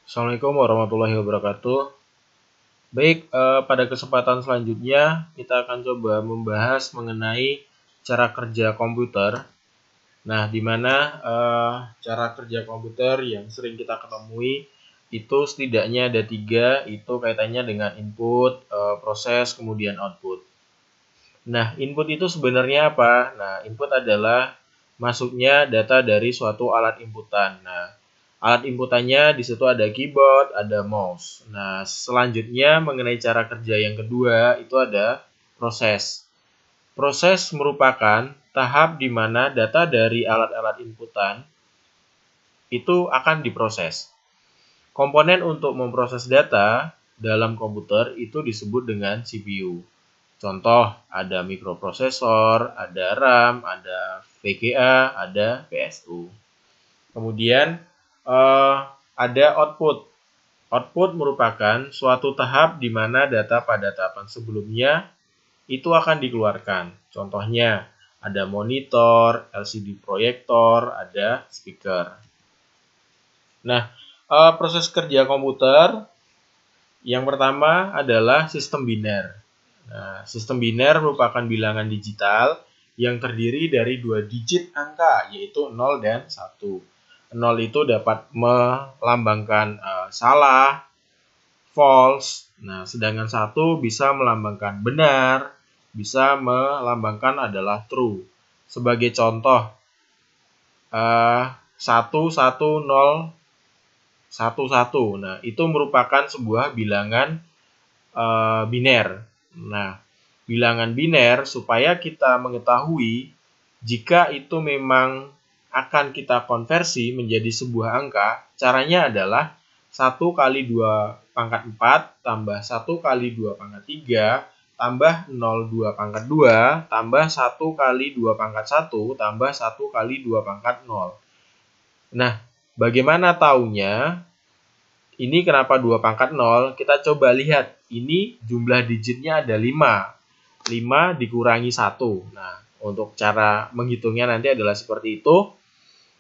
Assalamualaikum warahmatullahi wabarakatuh. Baik, pada kesempatan selanjutnya kita akan coba membahas mengenai cara kerja komputer. Nah, di mana cara kerja komputer yang sering kita ketemui itu setidaknya ada 3, itu kaitannya dengan input, proses, kemudian output. Nah, input itu sebenarnya apa? Nah, input adalah masuknya data dari suatu alat inputan. Nah, alat inputannya di situ ada keyboard, ada mouse. Nah, selanjutnya mengenai cara kerja yang kedua itu ada proses. Proses merupakan tahap di mana data dari alat-alat inputan itu akan diproses. Komponen untuk memproses data dalam komputer itu disebut dengan CPU. Contoh, ada mikroprosesor, ada RAM, ada VGA, ada PSU. Kemudian ada output. Output merupakan suatu tahap di mana data pada tahapan sebelumnya itu akan dikeluarkan. Contohnya, ada monitor, LCD proyektor, ada speaker. Nah, proses kerja komputer yang pertama adalah sistem biner. Nah, sistem biner merupakan bilangan digital yang terdiri dari 2 digit angka, yaitu 0 dan 1. 0 itu dapat melambangkan salah, false. Nah, sedangkan 1 bisa melambangkan benar, bisa melambangkan adalah true. Sebagai contoh, 11011. Nah, itu merupakan sebuah bilangan biner. Nah, bilangan biner supaya kita mengetahui jika itu memang akan kita konversi menjadi sebuah angka, caranya adalah 1 kali 2 pangkat 4 tambah 1 kali 2 pangkat 3 tambah 0,2 pangkat 2 tambah 1 kali 2 pangkat 1 tambah 1 kali 2 pangkat 0. Nah, bagaimana taunya? Ini kenapa 2 pangkat 0? Kita coba lihat. Ini jumlah digitnya ada 5. 5 dikurangi 1. Nah, untuk cara menghitungnya nanti adalah seperti itu.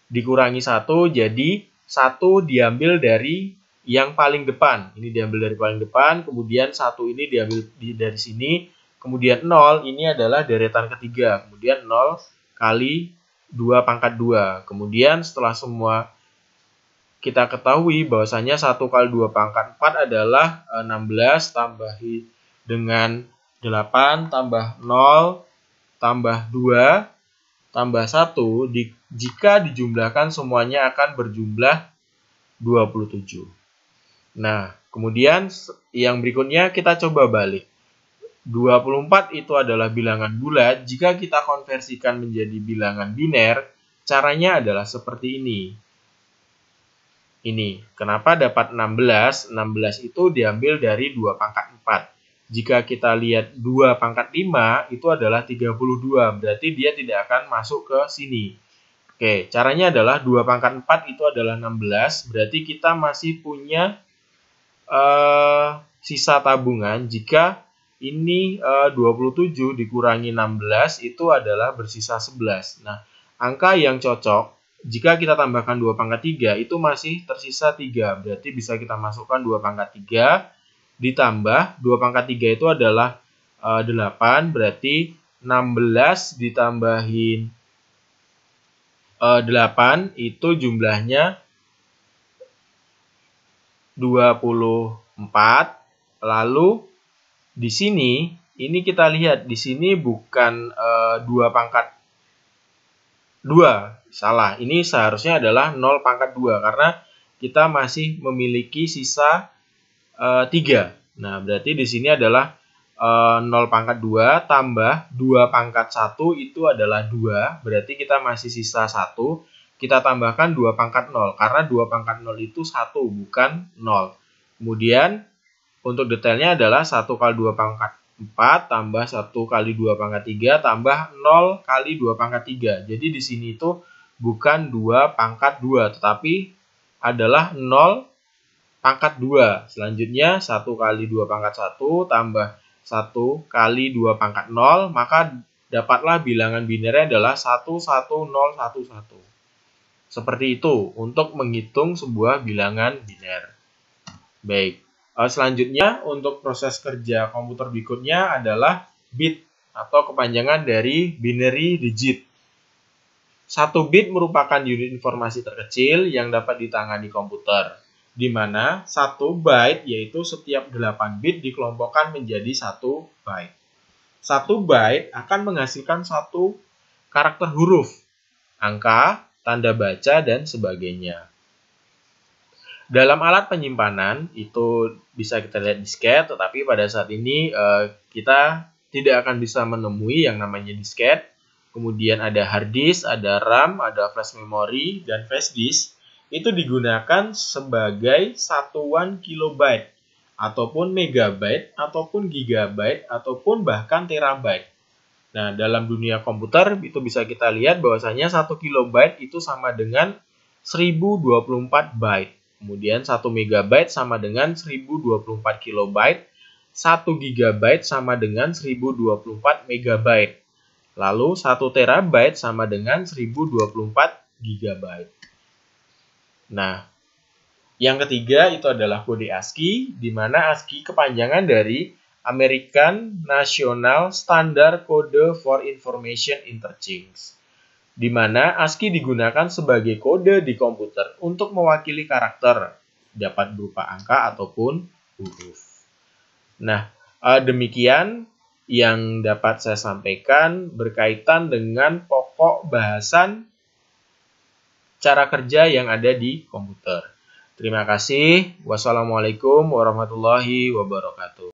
Dikurangi 1, jadi 1 diambil dari yang paling depan. Ini diambil dari paling depan, kemudian 1 ini diambil dari sini. Kemudian 0 ini adalah deretan ketiga. Kemudian 0 kali 2 pangkat 2. Kemudian setelah semua kita ketahui bahwasanya 1 kali 2 pangkat 4 adalah 16 tambahi dengan 8 tambah 0 tambah 2 tambah 1 jika dijumlahkan semuanya akan berjumlah 27. Nah, kemudian yang berikutnya kita coba balik. 24 itu adalah bilangan bulat. Jika kita konversikan menjadi bilangan biner, caranya adalah seperti ini. Ini, kenapa dapat 16? 16 itu diambil dari 2 pangkat 4. Jika kita lihat 2 pangkat 5, itu adalah 32. Berarti dia tidak akan masuk ke sini. Oke, caranya adalah 2 pangkat 4 itu adalah 16. Berarti kita masih punya sisa tabungan. Jika ini 27 dikurangi 16, itu adalah bersisa 11. Nah, angka yang cocok jika kita tambahkan 2 pangkat 3 itu masih tersisa 3. Berarti bisa kita masukkan 2 pangkat 3 ditambah 2 pangkat 3 itu adalah 8. Berarti 16 ditambahin 8 itu jumlahnya 24. Lalu di sini ini kita lihat di sini bukan 2 pangkat 2, salah. Ini seharusnya adalah 0 pangkat 2 karena kita masih memiliki sisa 3. Nah, berarti di sini adalah 0 pangkat 2 tambah 2 pangkat 1 itu adalah 2. Berarti kita masih sisa 1. Kita tambahkan 2 pangkat 0 karena 2 pangkat 0 itu 1 bukan 0. Kemudian untuk detailnya adalah 1 kali 2 pangkat 4 tambah 1 kali 2 pangkat 3 tambah 0 kali 2 pangkat 3. Jadi di sini itu bukan 2 pangkat 2, tetapi adalah 0 pangkat 2. Selanjutnya 1 kali 2 pangkat 1 tambah 1 kali 2 pangkat 0, maka dapatlah bilangan binernya adalah 11011. Seperti itu untuk menghitung sebuah bilangan biner. Baik. Selanjutnya untuk proses kerja komputer berikutnya adalah bit atau kepanjangan dari binary digit. 1 bit merupakan unit informasi terkecil yang dapat ditangani komputer, di mana 1 byte yaitu setiap 8 bit dikelompokkan menjadi 1 byte. 1 byte akan menghasilkan 1 karakter huruf, angka, tanda baca, dan sebagainya. Dalam alat penyimpanan itu bisa kita lihat disket, tetapi pada saat ini kita tidak akan bisa menemui yang namanya disket. Kemudian ada hard disk, ada RAM, ada flash memory, dan flash disk. Itu digunakan sebagai satuan kilobyte, ataupun megabyte, ataupun gigabyte, ataupun bahkan terabyte. Nah, dalam dunia komputer itu bisa kita lihat bahwasanya 1 kilobyte itu sama dengan 1024 byte. Kemudian 1 megabyte sama dengan 1024 kilobyte, 1 gigabyte sama dengan 1024 megabyte. Lalu 1 terabyte sama dengan 1024 gigabyte. Nah, yang ketiga itu adalah kode ASCII, di mana ASCII kepanjangan dari American National Standard Code for Information Interchange, di mana ASCII digunakan sebagai kode di komputer untuk mewakili karakter, dapat berupa angka ataupun huruf. Nah, demikian yang dapat saya sampaikan berkaitan dengan pokok bahasan cara kerja yang ada di komputer. Terima kasih. Wassalamualaikum warahmatullahi wabarakatuh.